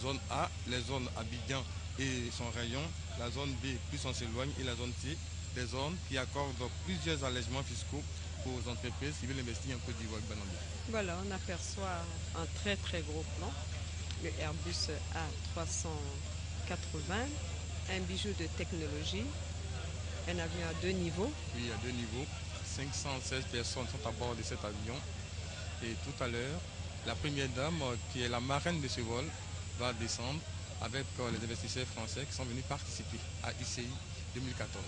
Zone A, les zones Abidjan et son rayon. La zone B, plus on s'éloigne. Et la zone C, des zones qui accordent plusieurs allègements fiscaux aux entreprises qui veulent investir en Côte d'Ivoire. Voilà, on aperçoit un très très gros plan, le Airbus A380, un bijou de technologie, un avion à deux niveaux. Oui, à deux niveaux. 516 personnes sont à bord de cet avion. Et tout à l'heure, la première dame, qui est la marraine de ce vol, va descendre avec les investisseurs français qui sont venus participer à ICI 2014.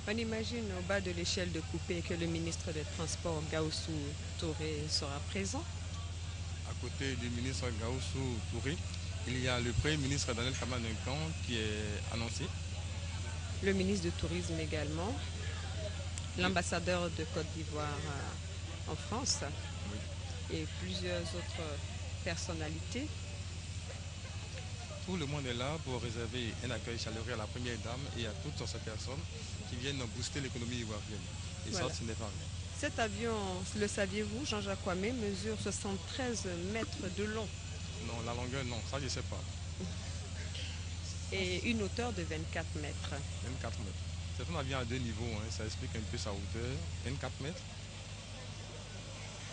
On imagine au bas de l'échelle de coupé que le ministre des Transports, Gaussou Touré, sera présent. À côté du ministre Gaussou Touré, il y a le premier ministre Daniel Kamadenkan qui est annoncé. Le ministre du Tourisme également, Oui, l'ambassadeur de Côte d'Ivoire en France oui. et plusieurs autres personnalités. Tout le monde est là pour réserver un accueil chaleureux à la première dame et à toutes ces personnes qui viennent booster l'économie ivoirienne. Et ça, Voilà. ce n'est pas rien. Cet avion, le saviez-vous, Jean-Jacques Kwame, mesure 73 mètres de long Non, la longueur, non, ça, je ne sais pas. Ça, et une hauteur de 24 mètres. 24 mètres. C'est un avion à deux niveaux, hein, ça explique un peu sa hauteur. 24 mètres.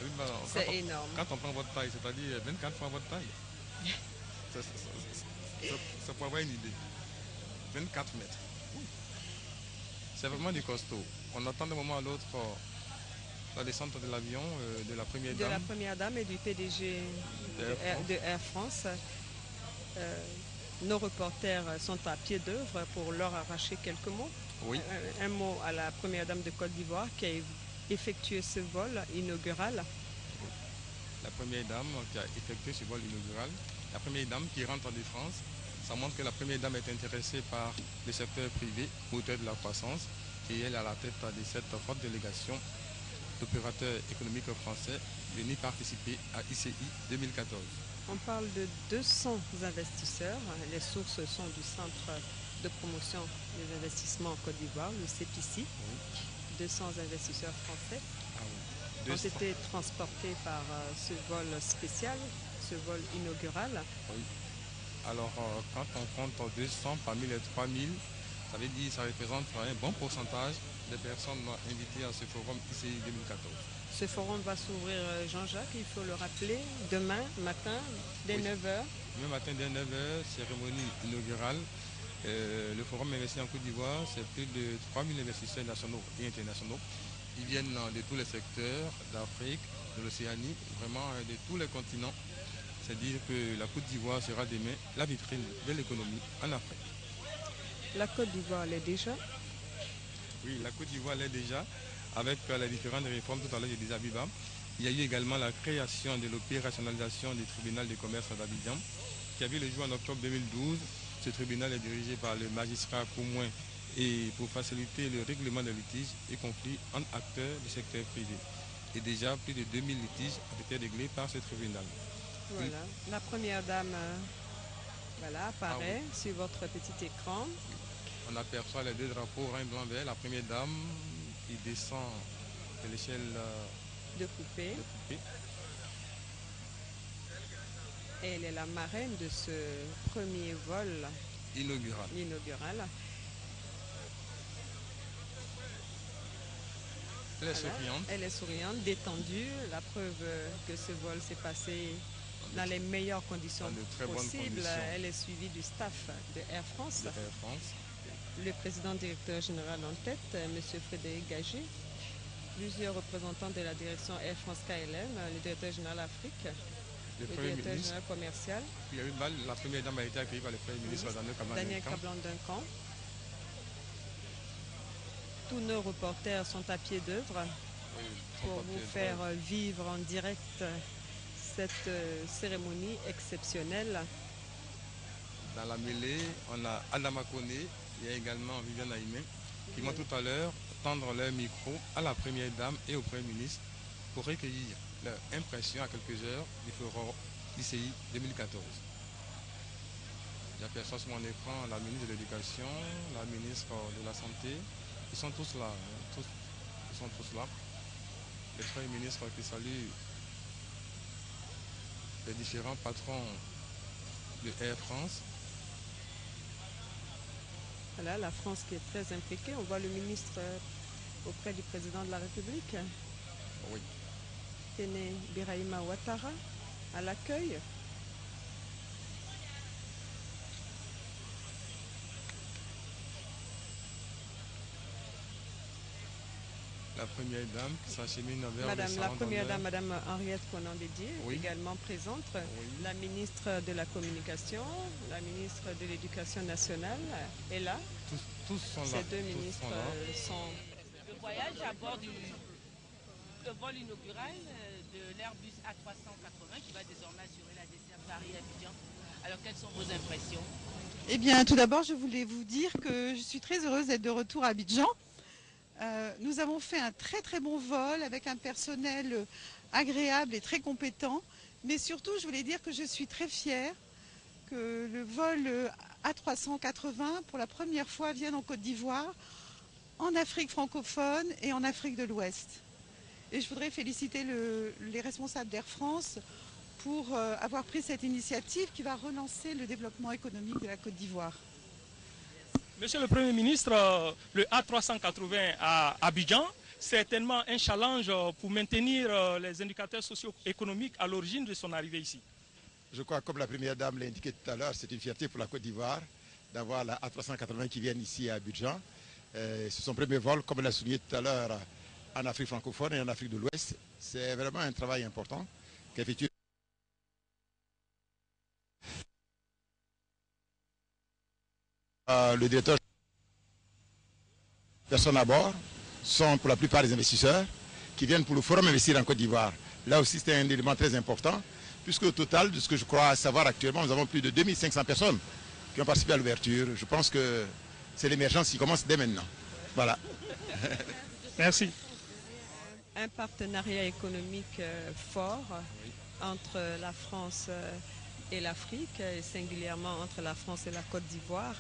Oui, bah, C'est énorme. quand on prend votre taille, c'est-à-dire 24 fois votre taille. C'est pour avoir une idée. 24 mètres. C'est vraiment du costaud. On attend d'un moment à l'autre la descente de l'avion de la première De la dame première dame et du PDG d'Air France. de Air France. Euh, nos reporters sont à pied d'œuvre pour leur arracher quelques mots. Oui, Un mot à la première dame de Côte d'Ivoire qui a effectué ce vol inaugural. oui. La première dame qui a effectué ce vol inaugural. La première dame qui rentre de France. Ça montre que la première dame est intéressée par le secteur privé, moteur de la croissance, et elle est à la tête de cette forte délégation d'opérateurs économiques français venus participer à ICI 2014. On parle de 200 investisseurs. Les sources sont du Centre de promotion des investissements en Côte d'Ivoire, le CPICI. Oui. 200 investisseurs français Ah oui. ont 200. été transportés par ce vol spécial, ce vol inaugural. Oui. Alors, quand on compte 200 parmi les 3000, ça veut dire que ça représente un bon pourcentage des personnes invitées à ce forum ICI 2014. Ce forum va s'ouvrir, Jean-Jacques, il faut le rappeler, demain matin, dès Oui. 9 heures. Demain matin dès 9 h, cérémonie inaugurale. Le forum investi en Côte d'Ivoire, c'est plus de 3000 investisseurs nationaux et internationaux. Ils viennent de tous les secteurs d'Afrique, de l'Océanie, vraiment de tous les continents. C'est dire que la Côte d'Ivoire sera demain la vitrine de l'économie en Afrique. La Côte d'Ivoire l'est déjà. Oui, la Côte d'Ivoire l'est déjà, avec les différentes réformes. Tout à l'heure, je disais Abiba. Il y a eu également la création de l'opérationnalisation du tribunal de commerce d'Abidjan, qui a vu le jour en octobre 2012. Ce tribunal est dirigé par le magistrat Koumouen et pour faciliter le règlement des litiges et conflits entre acteurs du secteur privé. Et déjà, plus de 2000 litiges ont été réglés par ce tribunal. Il- Voilà. La première dame voilà, Ah oui, apparaît sur votre petit écran. oui. On aperçoit les deux drapeaux orange, blanc, vert. La première dame qui descend de l'échelle De poupée. de poupée. Elle est la marraine de ce premier vol Inaugurale. inaugural. Elle est Voilà. souriante. Elle est souriante, détendue. La preuve que ce vol s'est passé Dans de, dans les meilleures conditions dans de très bonnes possibles. conditions Elle est suivie du staff de Air France. de Air France. Le président directeur général en tête, M. Frédéric Gagé. Plusieurs représentants de la direction Air France KLM, le directeur général Afrique, Le le Premier directeur ministre, général commercial, il y a eu la première dame a été accueillie par le Premier ministre ministre Daniel Daniel Kablan-Duncan. Cablan-Duncan. Tous nos reporters sont à pied d'œuvre Oui, ils sont pour à vous pied faire d'œuvre. vivre en direct cette cérémonie exceptionnelle. Dans la mêlée, on a Adama Kone, il y a également Viviane Aïmé, qui vont Voilà. tout à l'heure tendre leur micro à la Première dame et au Premier ministre pour recueillir leur impression à quelques heures du forum ICI 2014. J'aperçois sur mon écran la ministre de l'Éducation, la ministre de la Santé. Ils sont tous là, hein, ils sont tous là. Le Premier ministre qui salue les différents patrons de Air France. Voilà, la France qui est très impliquée. On voit le ministre auprès du président de la République, Oui. Kene Birahima Ouattara, à l'accueil. La première dame qui s'achemine vers le Madame la salon première d'honneur. dame, Madame Henriette Konan Bédier, Oui. également présente. Oui. La ministre de la Communication, la ministre de l'Éducation nationale est là. Tous sont là. Ces deux Tous ministres sont là. sont... Le voyage à bord du vol inaugural de l'Airbus A380 qui va désormais assurer la desserte Paris-Abidjan. Alors, quelles sont vos impressions? Eh bien, tout d'abord, je voulais vous dire que je suis très heureuse d'être de retour à Abidjan. Nous avons fait un très très bon vol avec un personnel agréable et très compétent. Mais surtout, je voulais dire que je suis très fière que le vol A380, pour la première fois, vienne en Côte d'Ivoire, en Afrique francophone et en Afrique de l'Ouest. Et je voudrais féliciter les responsables d'Air France pour avoir pris cette initiative qui va relancer le développement économique de la Côte d'Ivoire. Monsieur le Premier ministre, le A380 à Abidjan, certainement un challenge pour maintenir les indicateurs socio-économiques à l'origine de son arrivée ici. Je crois, comme la Première Dame l'a indiqué tout à l'heure, c'est une fierté pour la Côte d'Ivoire d'avoir la A380 qui vient ici à Abidjan. C'est son premier vol, comme elle l'a souligné tout à l'heure, en Afrique francophone et en Afrique de l'Ouest. C'est vraiment un travail important qu'effectue le directeur. Les personnes à bord sont pour la plupart des investisseurs qui viennent pour le forum investir en Côte d'Ivoire. Là aussi, c'est un élément très important, puisque au total, de ce que je crois savoir actuellement, nous avons plus de 2500 personnes qui ont participé à l'ouverture. Je pense que c'est l'émergence qui commence dès maintenant. Voilà. Merci. Un partenariat économique fort entre la France et l'Afrique, et singulièrement entre la France et la Côte d'Ivoire.